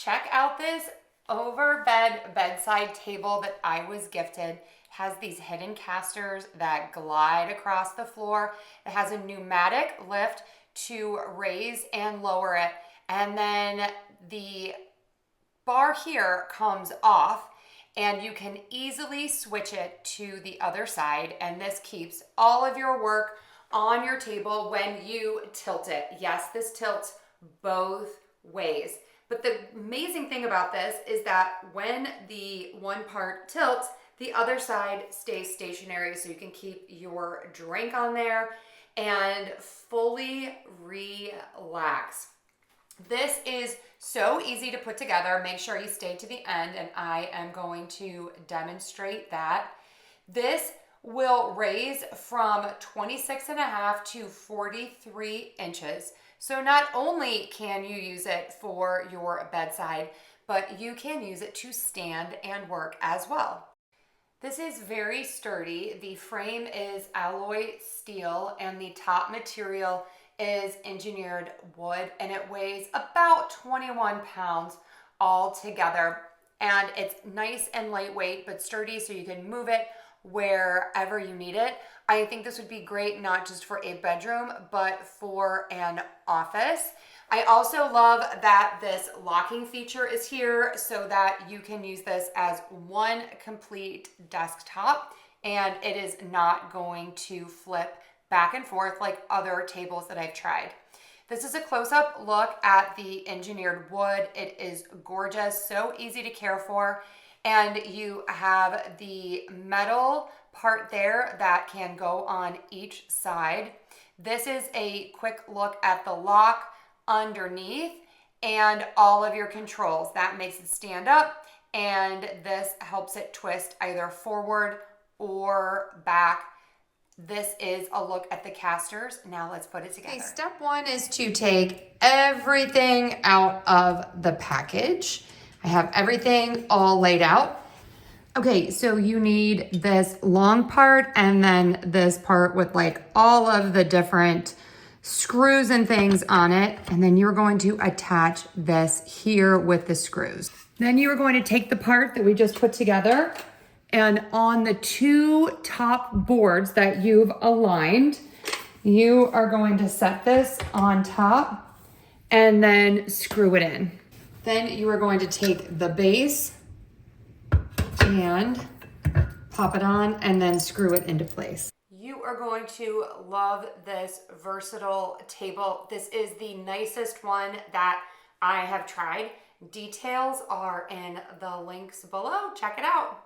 check out this Overbed bedside table that I was gifted. It has these hidden casters that glide across the floor. It has a pneumatic lift to raise and lower it. And then the bar here comes off and you can easily switch it to the other side. And this keeps all of your work on your table when you tilt it. Yes, this tilts both ways. But the amazing thing about this is that when the one part tilts, the other side stays stationary, so you can keep your drink on there and fully relax. This is so easy to put together. Make sure you stay to the end, and I am going to demonstrate that. This will raise from 26.5 to 43 inches. So not only can you use it for your bedside, but you can use it to stand and work as well. This is very sturdy. The frame is alloy steel and the top material is engineered wood, and it weighs about 21 pounds all together. And it's nice and lightweight but sturdy, so you can move it wherever you need it. I think this would be great not just for a bedroom, but for an office. I also love that this locking feature is here so that you can use this as one complete desktop, and it is not going to flip back and forth like other tables that I've tried. This is a close-up look at the engineered wood. It is gorgeous, so easy to care for. And you have the metal part there that can go on each side. This is a quick look at the lock underneath and all of your controls. That makes it stand up, and this helps it twist either forward or back. This is a look at the casters. Now let's put it together. Okay, step one is to take everything out of the package. I have everything all laid out. Okay, so you need this long part and then this part with like all of the different screws and things on it. And then you're going to attach this here with the screws. Then you are going to take the part that we just put together, and on the two top boards that you've aligned, you are going to set this on top and then screw it in. Then you are going to take the base and pop it on and then screw it into place. You are going to love this versatile table. This is the nicest one that I have tried. Details are in the links below. Check it out.